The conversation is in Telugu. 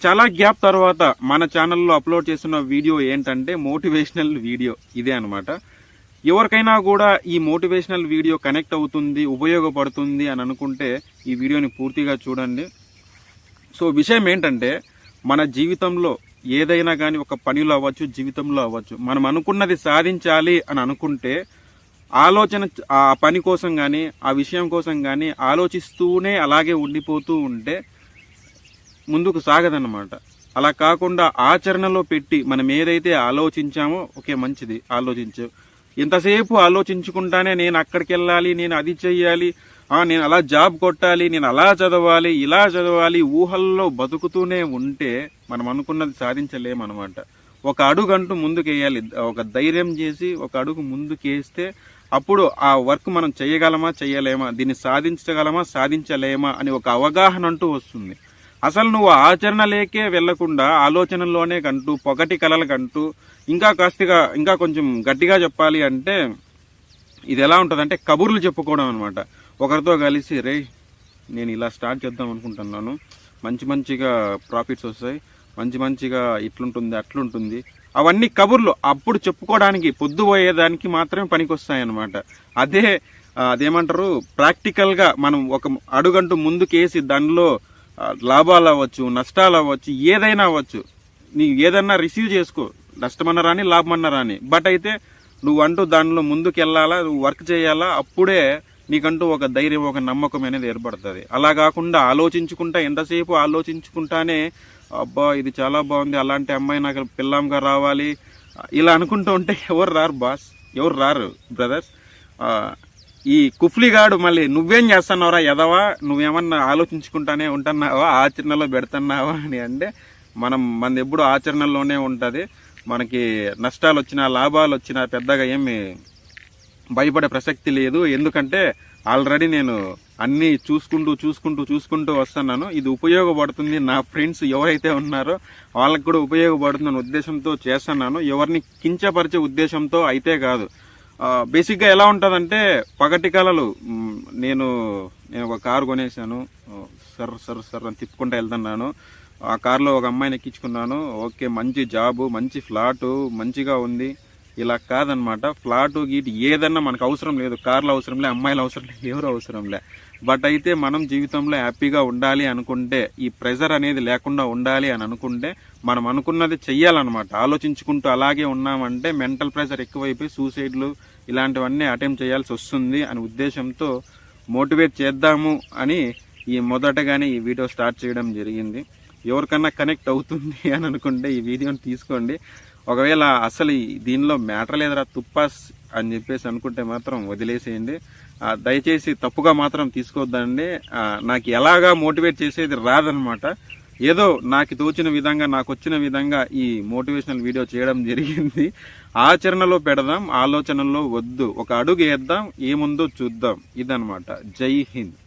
చాలా గ్యాప్ తర్వాత మన ఛానల్లో అప్లోడ్ చేసిన వీడియో ఏంటంటే మోటివేషనల్ వీడియో ఇదే అనమాట. ఎవరికైనా కూడా ఈ మోటివేషనల్ వీడియో కనెక్ట్ అవుతుంది, ఉపయోగపడుతుంది అని అనుకుంటే ఈ వీడియోని పూర్తిగా చూడండి. సో విషయం ఏంటంటే, మన జీవితంలో ఏదైనా కానీ ఒక పనిలో అవ్వచ్చు, జీవితంలో అవ్వచ్చు, మనం అనుకున్నది సాధించాలి అని అనుకుంటే ఆలోచన ఆ పని కోసం కానీ ఆ విషయం కోసం కానీ ఆలోచిస్తూనే అలాగే ఉండిపోతూ ఉంటే ముందుకు సాగదన్నమాట. అలా కాకుండా ఆచరణలో పెట్టి మనం ఏదైతే ఆలోచించామో ఓకే మంచిది ఆలోచించు, ఎంతసేపు ఆలోచించుకుంటానే నేను అక్కడికి వెళ్ళాలి, నేను అది చెయ్యాలి, నేను అలా జాబ్ కొట్టాలి, నేను అలా చదవాలి, ఇలా చదవాలి, ఊహల్లో బతుకుతూనే ఉంటే మనం అనుకున్నది సాధించలేమన్నమాట. ఒక అడుగంటూ ముందుకేయాలి, ఒక ధైర్యం చేసి ఒక అడుగు ముందుకేస్తే అప్పుడు ఆ వర్క్ మనం చేయగలమా చేయలేమా, దీన్ని సాధించగలమా సాధించలేమా అని ఒక అవగాహన అంటూ వస్తుంది. అసలు నువ్వు ఆచరణలేకే వెళ్లకుండా ఆలోచనల్లోనే కంటూ పొగటి కలలు కంటూ ఇంకా కొంచెం గట్టిగా చెప్పాలి అంటే ఇది ఎలా ఉంటుందంటే కబుర్లు చెప్పుకోవడం అనమాట. ఒకరితో కలిసి రే నేను ఇలా స్టార్ట్ చేద్దాం అనుకుంటున్నాను, మంచిగా ప్రాఫిట్స్ వస్తాయి, మంచిగా ఇట్లుంటుంది అట్లుంటుంది, అవన్నీ కబుర్లు అప్పుడు చెప్పుకోవడానికి పొద్దుపోయేదానికి మాత్రమే పనికొస్తాయి అన్నమాట. అదేమంటారు ప్రాక్టికల్గా మనం ఒక అడుగంటూ ముందుకేసి దానిలో లాభాలు అవ్వచ్చు, నష్టాలు అవ్వచ్చు, ఏదైనా అవ్వచ్చు, నీ ఏదన్నా రిసీవ్ చేసుకో, నష్టమన్నా రాని లాభమన్నా రాని, బట్ అయితే నువ్వంటూ దానిలో ముందుకు వెళ్ళాలా, నువ్వు వర్క్ చేయాలా, అప్పుడే నీకంటూ ఒక ధైర్యం ఒక నమ్మకం అనేది ఏర్పడుతుంది. అలా కాకుండా ఆలోచించుకుంటా ఎంతసేపు ఆలోచించుకుంటానే అబ్బా ఇది చాలా బాగుంది, అలాంటి అమ్మాయి నాకు పిల్లంగా రావాలి ఇలా అనుకుంటూ ఉంటే ఎవరు రారు బాస్, ఎవరు రారు బ్రదర్స్. ఈ కుఫ్లీగాడు మళ్ళీ నువ్వేం చేస్తున్నావురా ఎదవా, నువ్వేమన్నా ఆలోచించుకుంటానే ఉంటున్నావా, ఆచరణలో పెడుతున్నావా అని అంటే మనది ఎప్పుడు ఆచరణలోనే ఉంటుంది. మనకి నష్టాలు వచ్చినా లాభాలు వచ్చినా పెద్దగా ఏమి భయపడే ప్రసక్తి లేదు. ఎందుకంటే ఆల్రెడీ నేను అన్నీ చూసుకుంటూ వస్తున్నాను. ఇది ఉపయోగపడుతుంది, నా ఫ్రెండ్స్ ఎవరైతే ఉన్నారో వాళ్ళకి కూడా ఉపయోగపడుతున్న ఉద్దేశంతో చేస్తున్నాను, ఎవరిని కించపరిచే ఉద్దేశంతో అయితే కాదు. బేసిక్గా ఎలా ఉంటుందంటే పగటి కళలు, నేను ఒక కారు కొనేసాను, సర్ అని తిప్పుకుంటూ వెళ్తున్నాను, ఆ కారులో ఒక అమ్మాయిని ఎక్కించుకున్నాను, ఓకే మంచి జాబు, మంచి ఫ్లాటు, మంచిగా ఉంది. ఇలా కాదనమాట. ఫ్లాటు గీటి ఏదన్నా మనకు అవసరం లేదు, కార్లు అవసరం లే, అమ్మాయిలు అవసరం లేదు, ఎవరు అవసరం లే. బట్ అయితే మనం జీవితంలో హ్యాపీగా ఉండాలి అనుకుంటే, ఈ ప్రెజర్ అనేది లేకుండా ఉండాలి అని అనుకుంటే మనం అనుకున్నది చెయ్యాలన్నమాట. ఆలోచించుకుంటూ అలాగే ఉన్నామంటే మెంటల్ ప్రెజర్ ఎక్కువైపోయి సూసైడ్లు ఇలాంటివన్నీ అటెంప్ట్ చేయాల్సి వస్తుంది అనే ఉద్దేశంతో మోటివేట్ చేద్దాము అని మొదటగానే ఈ వీడియో స్టార్ట్ చేయడం జరిగింది. ఎవరికన్నా కనెక్ట్ అవుతుంది అని అనుకుంటే ఈ వీడియోని తీసుకోండి. ఒకవేళ అసలు దీనిలో మ్యాటర్ లేదరా తుప్పాస్ అని చెప్పేసి అనుకుంటే మాత్రం వదిలేసేయండి. దయచేసి తప్పుగా మాత్రం తీసుకోవద్దండి. నాకు ఎలాగా మోటివేట్ చేసేది రాదనమాట. ఏదో నాకు తోచిన విధంగా, నాకు వచ్చిన విధంగా ఈ మోటివేషనల్ వీడియో చేయడం జరిగింది. ఆచరణలో పెడదాం, ఆలోచనల్లో వద్దు, ఒక అడుగు వేద్దాం, ఏముందో చూద్దాం, ఇదనమాట. జై హింద్.